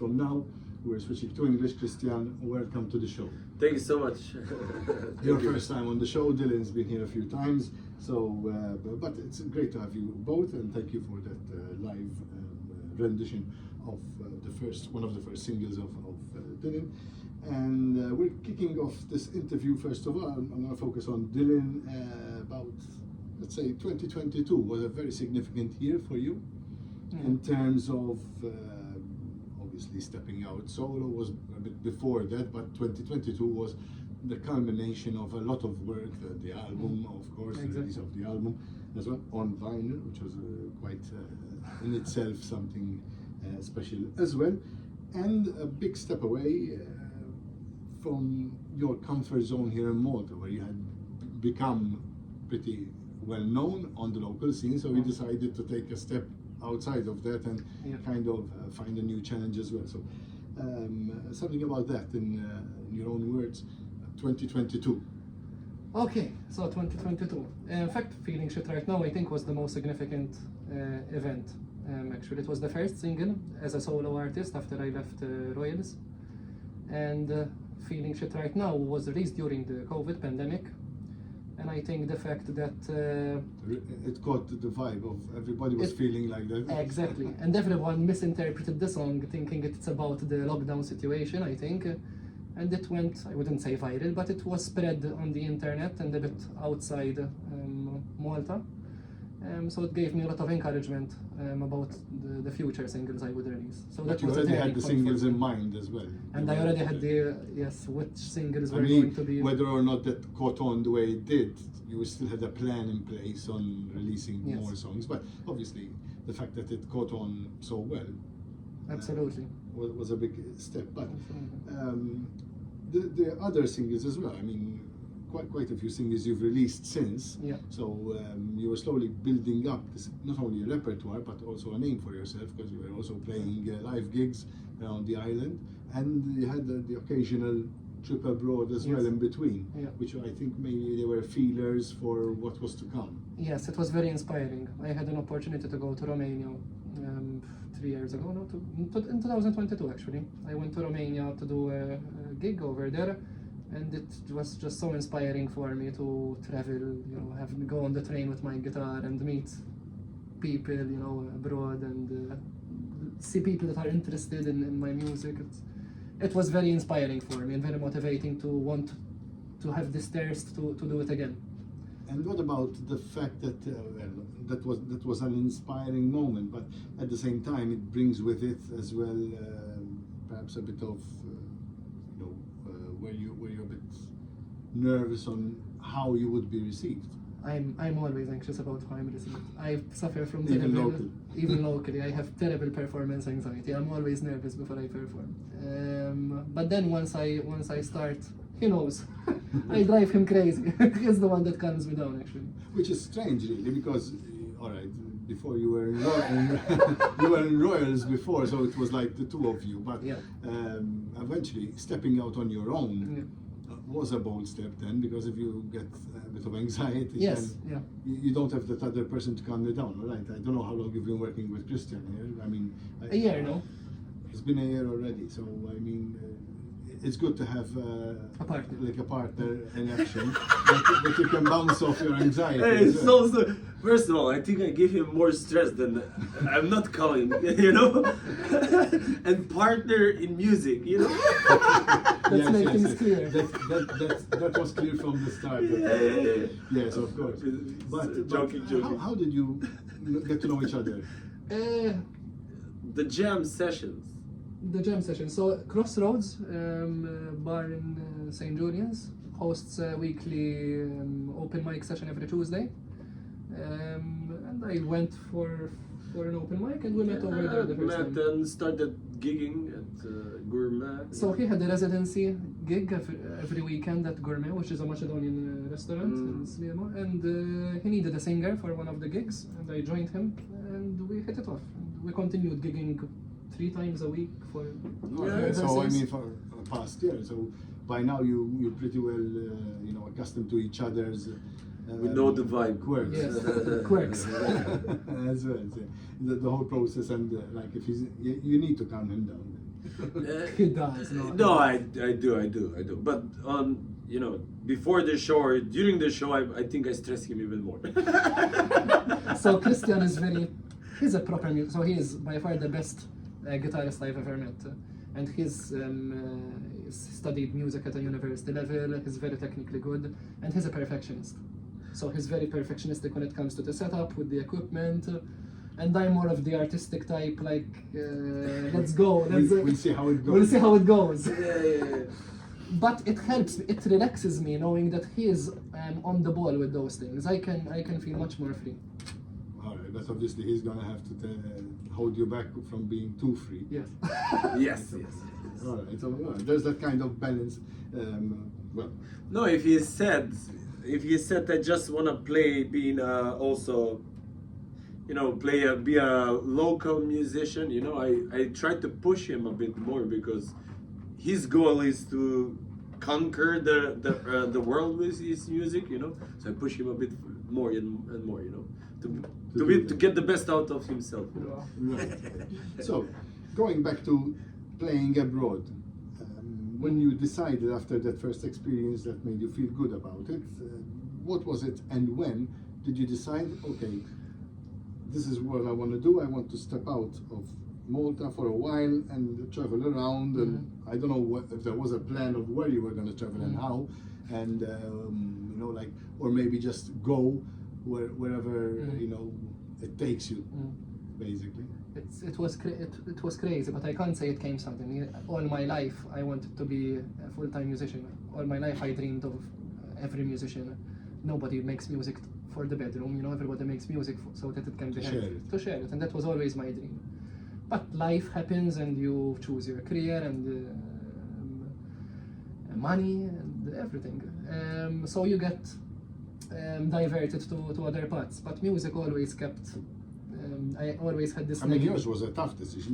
from now. We're switching to English. Kristijan, welcome to the show. Thank you so much. Your first time on the show. Dylan's been here a few times, so but it's great to have you both, and thank you for that live rendition of one of the first singles of Dylan. And we're kicking off this interview. First of all, I'm going to focus on Dylan. About, let's say, 2022 was a very significant year for you in terms of. Obviously, stepping out solo was a bit before that, but 2022 was the culmination of a lot of work. The album, of course, the release of the album as well on vinyl, which was quite in itself something special as well, and a big step away from your comfort zone here in Malta, where you had become pretty well known on the local scene. So you decided to take a step outside of that and kind of find a new challenge as well. So something about that in your own words, 2022. Okay, so 2022. In fact, Feeling Shit Right Now, I think, was the most significant event. Actually, it was the first single as a solo artist after I left Royals. And Feeling Shit Right Now was released during the COVID pandemic. And I think the fact that it caught the vibe of everybody was feeling like that. Exactly, and everyone misinterpreted the song, thinking it's about the lockdown situation, I think, and it went, I wouldn't say viral, but it was spread on the internet and a bit outside Malta. So it gave me a lot of encouragement about the future singles I would release. So but that you was already had the singles in mind as well. And I already had the, which singles were mean, going to be. Whether or not that caught on the way it did, you still had a plan in place on releasing more songs. But obviously, the fact that it caught on so well Absolutely. Was a big step. But the other singles as well, I mean, quite a few singles you've released since. Yeah. So you were slowly building up this, not only a repertoire but also a name for yourself, because you were also playing live gigs around the island, and you had the occasional trip abroad as well in between, which I think maybe they were feelers for what was to come. Yes, it was very inspiring. I had an opportunity to go to Romania 3 years ago, in 2022 actually. I went to Romania to do a gig over there. And it was just so inspiring for me to travel, go on the train with my guitar and meet people, abroad, and see people that are interested in my music. It was very inspiring for me and very motivating to want to have this thirst to do it again. And what about the fact that that was an inspiring moment, but at the same time it brings with it as well perhaps a bit of where you're a bit nervous on how you would be received? I'm always anxious about how I'm received. I suffer from even locally. I have terrible performance anxiety. I'm always nervous before I perform. But then once I start, he knows. I drive him crazy. He's the one that calms me down actually. Which is strange really, because all right, before you were in Royals before, so it was like the two of you. But eventually, stepping out on your own was a bold step then, because if you get a bit of anxiety, you don't have that other person to calm you down, right? I don't know how long you've been working with Kristijan here. I mean, a year now. It's been a year already, so I mean. It's good to have a partner in action that you can bounce off your anxiety. Hey, so first of all, I think I give him more stress than I'm not calling, and partner in music, Let's make things clear. That was clear from the start. Yes, of course. But joking. How did you get to know each other? The jam sessions. So Crossroads, bar in St. Julian's, hosts a weekly open mic session every Tuesday. And I went for an open mic, and we met over there the first time. And started gigging at Gourmet. So he had a residency gig every weekend at Gourmet, which is a Macedonian restaurant in Sliema, and he needed a singer for one of the gigs, and I joined him, and we hit it off. And we continued gigging 3 times a week for. So I mean, for past year. So by now you're pretty well accustomed to each other's. We know the vibe. Quirks. Yes, quirks. As well. The whole process, and like if you need to calm him down. He does. No, I do. But you know, before the show or during the show, I think I stress him even more. So Kristijan is he's a proper so he is by far the best guitarist I've ever met, and he's studied music at a university level. He's very technically good, and he's a perfectionist. So he's very perfectionistic when it comes to the setup with the equipment. And I'm more of the artistic type, like let's go. We'll see how it goes. We'll see how it goes. Yeah. But it helps. It relaxes me knowing that he is on the ball with those things. I can feel much more free. All right, but obviously he's gonna have to hold you back from being too free. Yes. Yes. All right, so there's that kind of balance. Well, No, if he said I just wanna play, being also, you know, be a local musician, you know, I try to push him a bit more because his goal is to conquer the world with his music, you know. So I push him a bit more and more, you know, to get the best out of himself. You know? right. So, going back to playing abroad, when you decided after that first experience that made you feel good about it, what was it and when did you decide, okay, this is what I want to do, I want to step out of Malta for a while and travel around, and I don't know if there was a plan of where you were going to travel and how, and you know, like, or maybe just go wherever you know it takes you, basically. It was crazy, but I can't say it came suddenly. All my life I wanted to be a full-time musician. All my life I dreamed of every musician. Nobody makes music for the bedroom, you know. Everybody makes music so that it can be heard, to share it, and that was always my dream. But life happens, and you choose your career and money and everything. So you get diverted to other paths. But music always kept. I always had this. I mean, yours was a tough decision.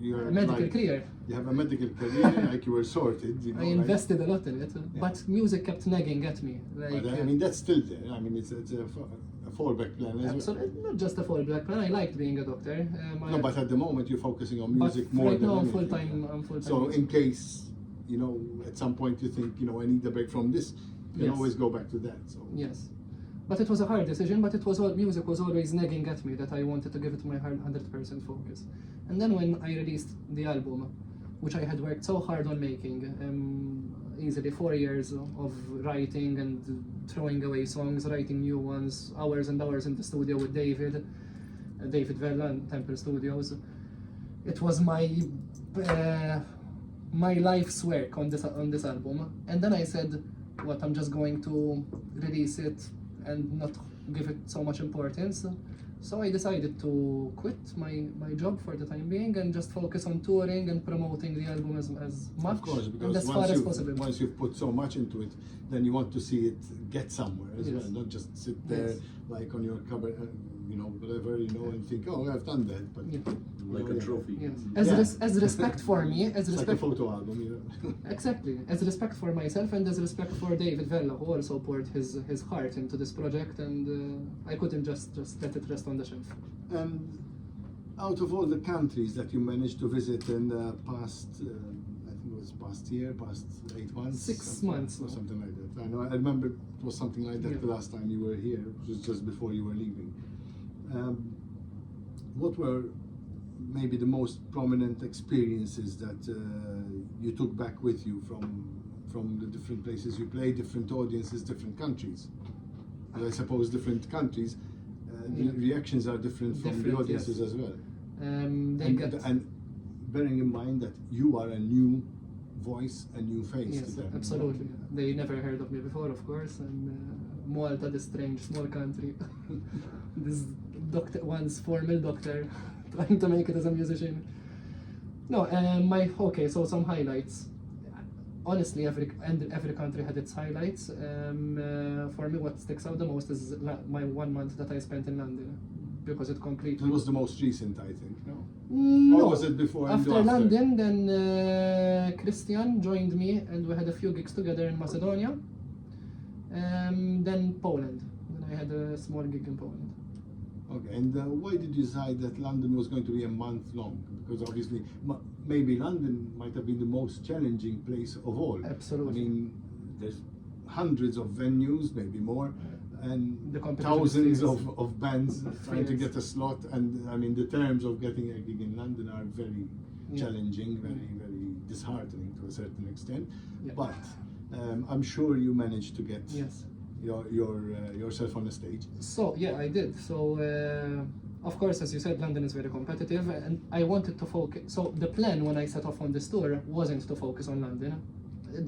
You're a medical like, career. You have a medical career, like you were sorted. You know, I invested a lot in it, but music kept nagging at me. Like, but, I mean, that's still there. I mean, it's a fallback plan as well. Absolutely, not just a fallback plan. I liked being a doctor. No, but at the moment you're focusing on music more right than now I'm anything. full-time. I'm full-time. So in case, you know, at some point you think, you know, I need a break from this, you can always go back to that. So yes, but it was a hard decision. But it was music was always nagging at me that I wanted to give it my 100% focus. And then when I released the album, which I had worked so hard on making, easily 4 years of writing and throwing away songs, writing new ones, hours and hours in the studio with David Vella and Temple Studios. It was my life's work on this album. And then I said, what, I'm just going to release it and not give it so much importance. So I decided to quit my job for the time being and just focus on touring and promoting the album as much, of course, and because as far as possible. once you've put so much into it, then you want to see it get somewhere as well, not just sit there like on your cupboard, you know, whatever, you know, and think, oh, I've done that, but like a trophy. Yes. As respect for me, as it's respect like a photo album, you know. Exactly, as respect for myself and as respect for David Vella, who also poured his heart into this project, and I couldn't just let it rest on the shelf. And out of all the countries that you managed to visit in the past, I think it was past 8 months? 6 months. Or something like that. I know, I remember it was something like that the last time you were here, which was just before you were leaving. What were maybe the most prominent experiences that you took back with you from the different places you played, different audiences, different countries? And I suppose different countries, the reactions are different from the audiences as well. And bearing in mind that you are a new voice, a new face to them. Absolutely. They never heard of me before, of course, and Malta, the strange small country. This doctor, once formal doctor, trying to make it as a musician. No, so some highlights. Honestly, every country had its highlights. For me, what sticks out the most is my 1 month that I spent in London, because it completely. That was the most recent, I think. No. No. Or was it before? After London, then Kristijan joined me, and we had a few gigs together in Macedonia. Then Poland. Then I had a small gig in Poland. Okay, and why did you decide that London was going to be a month long? Because obviously maybe London might have been the most challenging place of all. Absolutely. I mean, there's hundreds of venues, maybe more, and The competition thousands is fierce. of bands trying to Fierce. get a slot. And I mean, the terms of getting a gig in London are very Yeah. challenging, very disheartening to a certain extent. Yeah. But I'm sure you managed to get Yes. yourself on the stage. So yeah, I did. So of course, as you said, London is very competitive, and I wanted to focus. So the plan when I set off on this tour wasn't to focus on London.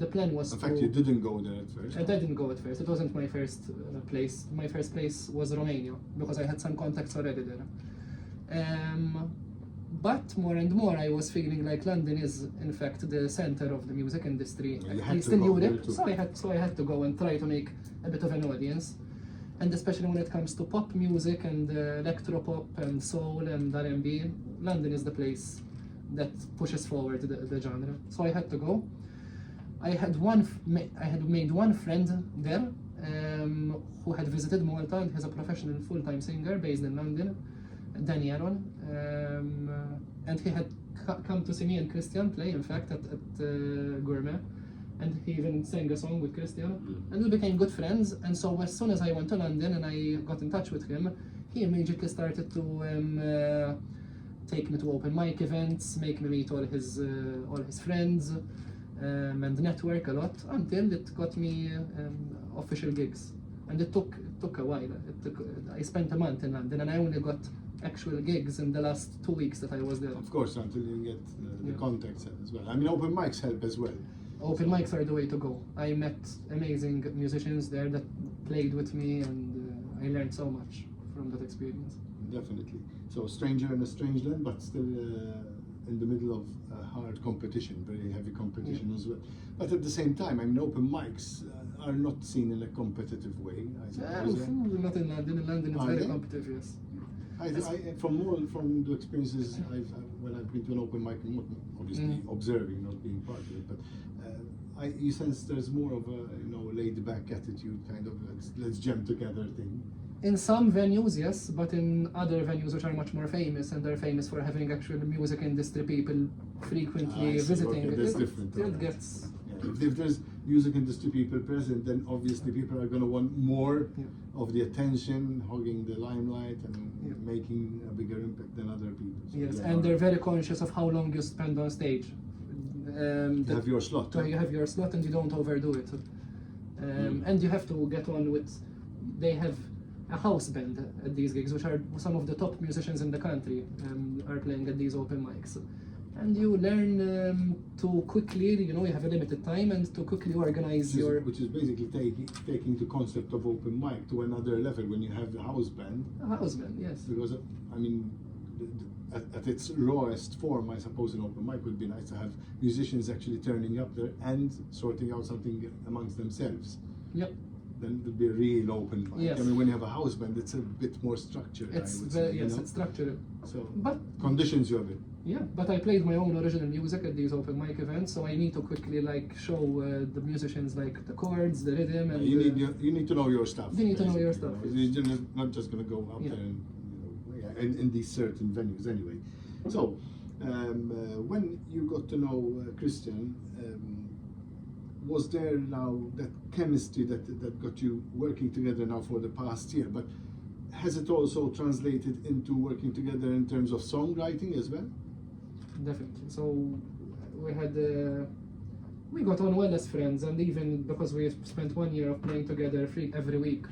The plan was In fact, you didn't go there at first. I didn't go at first. It wasn't my first place. My first place was Romania because I had some contacts already there. But more and more, I was feeling like London is, in fact, the center of the music industry, Yeah, you at had least to in go there Europe. too. So I had to go and try to make a bit of an audience, and especially when it comes to pop music and electro pop and soul and R&B, London is the place that pushes forward the genre. So I had to go. I had made one friend there who had visited Malta, and he's a professional full-time singer based in London, Danny Aaron, and he had come to see me and Kristijan play, in fact, at Gourmet, and he even sang a song with Kristijan, and we became good friends. And so as soon as I went to London and I got in touch with him, he immediately started to take me to open mic events, make me meet all his friends, and network a lot until it got me official gigs. And it took a while. I spent a month in London, and I only got actual gigs in the last 2 weeks that I was there. Of course, until you get the Yeah. contacts as well. I mean, open mics help as well. Open mics are the way to go. I met amazing musicians there that played with me, and I learned so much from that experience. Definitely. So, stranger in a strange land, but still in the middle of hard competition, very heavy competition as well. But at the same time, I mean, open mics are not seen in a competitive way, I suppose. Not in London. In London, it's Are very they? competitive, yes. From the experiences when I've been to an open mic, not obviously observing, not being part of it, but you sense there's more of a laid back attitude, kind of let's jam together thing. In some venues, yes, but in other venues which are much more famous, and they're famous for having actual music industry people frequently I see. visiting, Okay, that's different. it gets. Yeah. If there's music industry people present, then obviously people are going to want more Yeah. of the attention, hogging the limelight, and Yeah. making a bigger impact than other people. So Yes, yeah, and they're very conscious of how long you spend on stage. you have your slot. So you have your slot and you don't overdo it. And you have to get on with. They have a house band at these gigs, which are some of the top musicians in the country, are playing at these open mics. And you learn to quickly, you have a limited time, and to quickly organize Which is basically taking the concept of open mic to another level when you have the house band. a house band, yes. Because I mean, at its rawest form, I suppose an open mic would be nice to have musicians actually turning up there and sorting out something amongst themselves. Yep. Then it would be a real open mic. Yes. I mean, when you have a house band, it's a bit more structured. It's I would say, it's structured. So But conditions you a bit. yeah, but I played my own original music at these open mic events, so I need to quickly show the musicians the chords, the rhythm, and You need to know your stuff. You need to know your basically, stuff, yes. You're not just going to go out Yeah. there and in these certain venues anyway. So when you got to know Kristijan, was there now that chemistry that got you working together now for the past year? But has it also translated into working together in terms of songwriting as well? Definitely. So we got on well as friends, and even because we spent 1 year of playing together every week,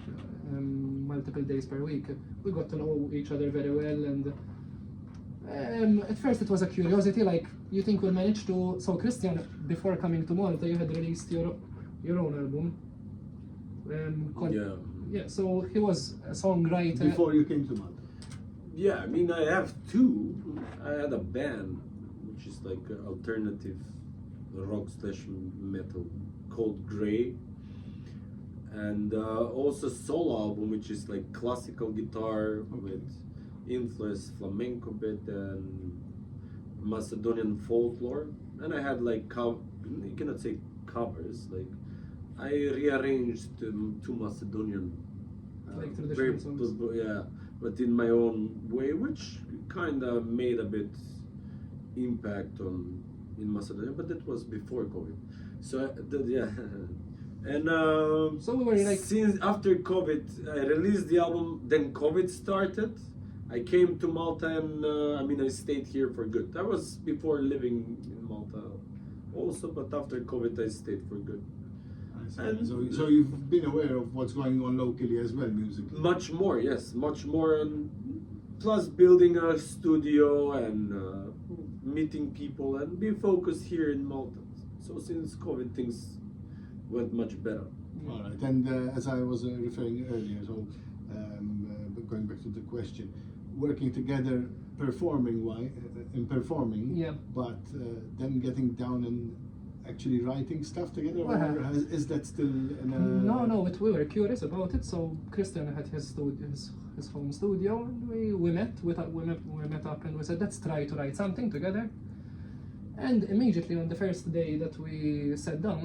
multiple days per week, we got to know each other very well. And at first it was a curiosity, you think we'll manage to. So Kristijan, before coming to Malta, you had released your own album. Called, Yeah. Yeah. So he was a songwriter. Before you came to Malta? Yeah, I mean, I have two. I had a band, which is like alternative rock / metal, called Grey. And also solo album, which is like classical guitar with influence flamenco bit and Macedonian folklore. And I had you cannot say covers, I rearranged two Macedonian Traditional songs. yeah, but in my own way, which kind of made a bit impact on in Macedonia, but that was before COVID. So yeah, and So we were like, since after COVID, I released the album. Then COVID started. I came to Malta, and I stayed here for good. That was before living in Malta, also. But after COVID, I stayed for good. I see. And- So you've been aware of what's going on locally as well, musically. Much more, yes, much more, and plus building a studio and meeting people and be focused here in Malta. So since COVID, things went much better. All right, and as I was referring earlier, so going back to the question, working together, performing, Yeah. but then getting down and actually writing stuff together, Well, or is that still in a... no, but we were curious about it. So Kristijan had his home studio, and we met up, and we said, let's try to write something together. And immediately on the first day that we sat down,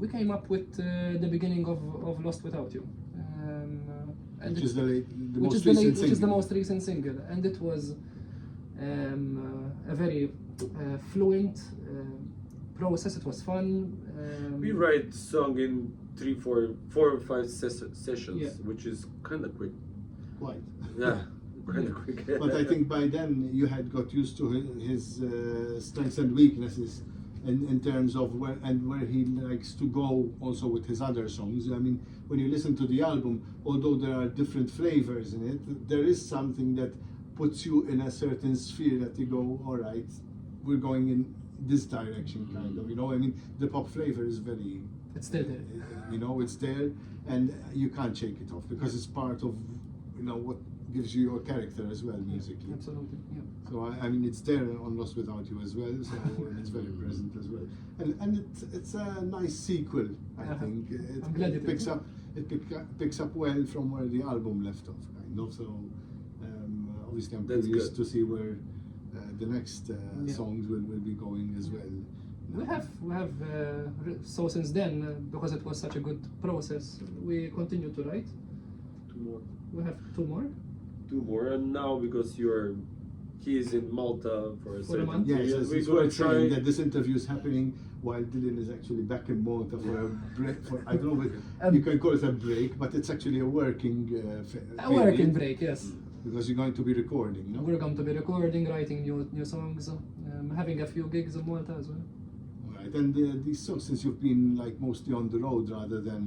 we came up with the beginning of Lost Without You. And Which it's- is the which most is the recent which is the single. most recent single, and it was a very fluent process. It was fun. We write song in 4 or 5 sessions, Yeah. which is kind of quick. Quite. Yeah, kind of quick. But I think by then you had got used to his strengths and weaknesses in terms of where he likes to go also with his other songs. I mean, when you listen to the album, although there are different flavors in it, there is something that puts you in a certain sphere that you go, all right, we're going in this direction, kind of. You know, I mean, the pop flavor is very, It's still there. you know, it's there, and you can't shake it off because it's part of, you know, what gives you your character as well musically. Absolutely, yeah. So I mean, it's there on Lost Without You as well. So and it's very present as well, and it's a nice sequel. I Uh-huh. think I'm glad it picks is. up picks up well from where the album left off, kind of. So obviously, I'm That's curious good. to see where the next Yeah. songs will be going as well. We have so since then, because it was such a good process, we continue to write. 2 more. We have 2 more. 2 more, and now because he's in Malta for a certain month? Yes, period, it's, we're it's going worth to try. saying that this interview is happening while Dylan is actually back in Malta for a break. For, I don't know if you can call it a break, but it's actually a working A working period, break, yes. because you're going to be recording, no? We're going to be recording, writing new songs, having a few gigs in Malta as well. All right, and these songs, since you've been like mostly on the road rather than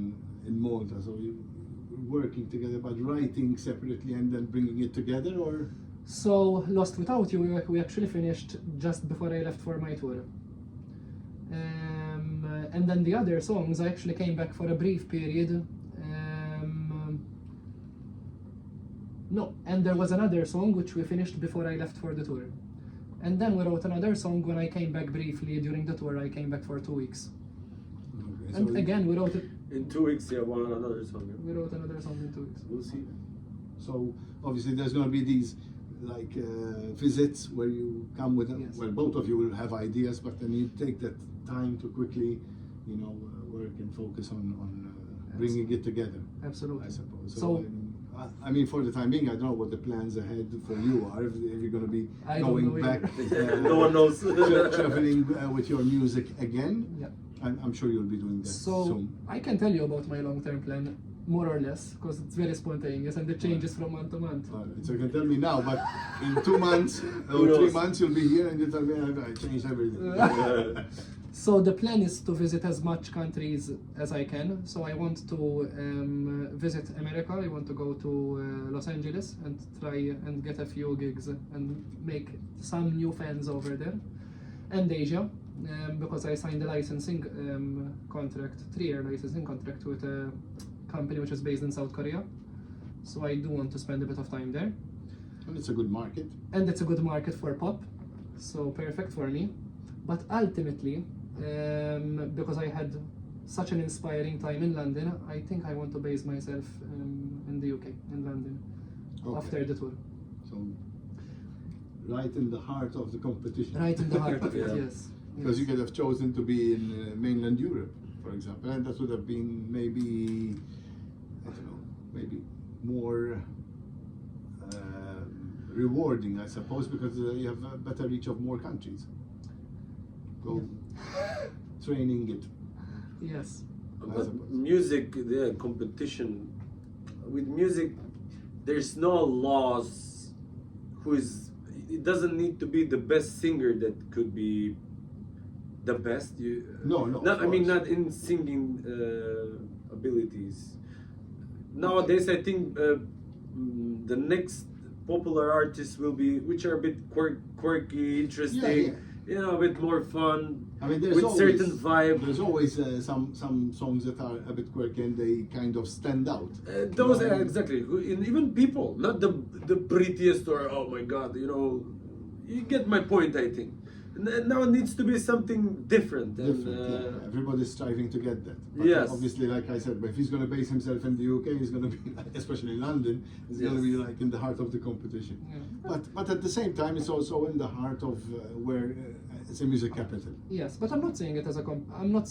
in Malta, so you're working together, but writing separately and then bringing it together, or? So Lost Without You, we actually finished just before I left for my tour. And then the other songs, I actually came back for a brief period. No, and there was another song which we finished before I left for the tour. And then we wrote another song when I came back briefly during the tour. I came back for 2 weeks. Okay, And so again, we wrote In 2 weeks, yeah, another song. Yeah. we wrote another song in 2 weeks. We'll see. So obviously there's going to be these like visits where you come with, Yes. well, both of you will have ideas, but then you take that time to quickly, you know, work and focus on bringing it together, Absolutely. I suppose. So- I mean, for the time being, I don't know what the plans ahead for you are. If you're going to be I don't going know back, either. No one knows. traveling with your music again. Yeah. I'm sure you'll be doing that So soon. I can tell you about my long-term plan, more or less, because it's very spontaneous and it changes from month to month. So you can tell me now, but in 2 months Who or 3 knows? months, you'll be here and you tell me I changed everything. So the plan is to visit as much countries as I can. So I want to visit America. I want to go to Los Angeles and try and get a few gigs and make some new fans over there. And Asia, because I signed a licensing contract, 3-year licensing contract with a company which is based in South Korea. So I do want to spend a bit of time there. And it's a good market. And it's a good market for pop, so perfect for me. But ultimately, because I had such an inspiring time in London, I think I want to base myself in the UK, in London, Okay. after the tour. So right in the heart of the competition. Right in the heart of it, Yeah. yes. Because you could have chosen to be in mainland Europe, for example, and that would have been maybe, I don't know, maybe more rewarding, I suppose, because you have a better reach of more countries. Go training it. Yes. But music, the competition with music, there's no laws. It doesn't need to be the best singer that could be the best. No, I mean, course. not in singing abilities. Nowadays, I think the next popular artists will be which are a bit quirky, interesting. Yeah. You know, a bit more fun. I mean, there's with always, certain vibe. There's always some songs that are a bit quirky and they kind of stand out. Those You know, are exactly, and even people, not the prettiest or oh my god, you know, you get my point. I think now it needs to be something different. And, different, yeah. Everybody's striving to get that. But Yes. obviously, like I said, if he's going to base himself in the UK, he's going to be, especially in London, he's going to be like in the heart of the competition. Yeah. But at the same time, it's also in the heart of where it's a music capital. Yes, but I'm not seeing it as a I'm not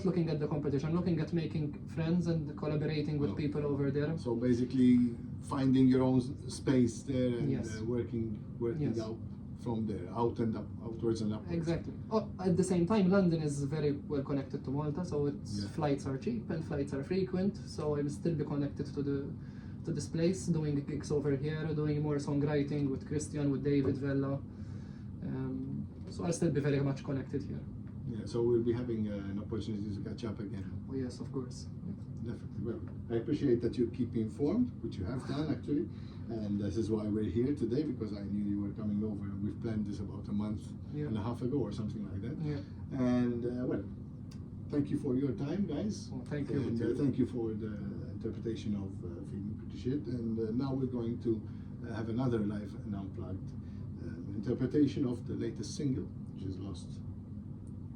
looking at the competition. I'm looking at making friends and collaborating with No. people over there. So basically, finding your own space there and Yes. working Yes. out from there, outwards and upwards. Exactly. Oh, at the same time, London is very well connected to Malta, so its Yeah. flights are cheap and flights are frequent. So I will still be connected to this place, doing gigs over here, doing more songwriting with Kristijan, with David Vella. So I'll still be very much connected here. Yeah, so we'll be having an opportunity to catch up again. Oh yes, of course. Definitely. Well, I appreciate that you keep me informed, which you have done actually, and this is why we're here today, because I knew you were coming over. We've planned this about a month Yeah. and a half ago or something like that. Yeah. And well, thank you for your time, guys. Oh, thank you. And thank you for the interpretation of Feeling Pretty Shit. And now we're going to have another live and unplugged interpretation of the latest single, which is Lost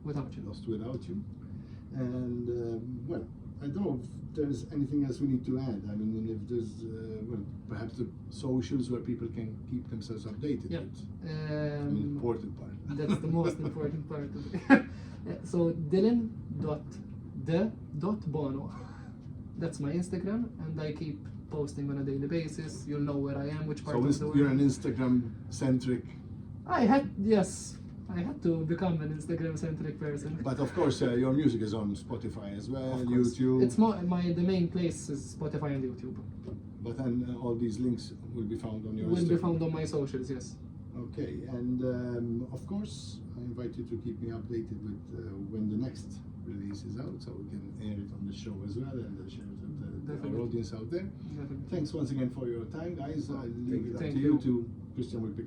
Without you. Without You. And well, I don't know if there's anything else we need to add. I mean, if there's well, perhaps the socials where people can keep themselves updated. Yeah. With. An important part. That's the most important part of it. So Dylan.the.bono. That's my Instagram, and I keep posting on a daily basis. You'll know where I am, which part So of the world. you're an Instagram centric, I had to become an Instagram centric person. but of course your music is on Spotify as well, Of course. YouTube. It's more the main place is Spotify and YouTube. But then all these links will be found on your Will be Instagram. found on my socials, yes. Okay, and of course, I invite you to keep me updated with when the next release is out, so we can air it on the show as well and share it with our Definitely. audience out there. Definitely. Thanks once again for your time, guys. I'll leave it up Thank to you you. to Kristijan will pick up.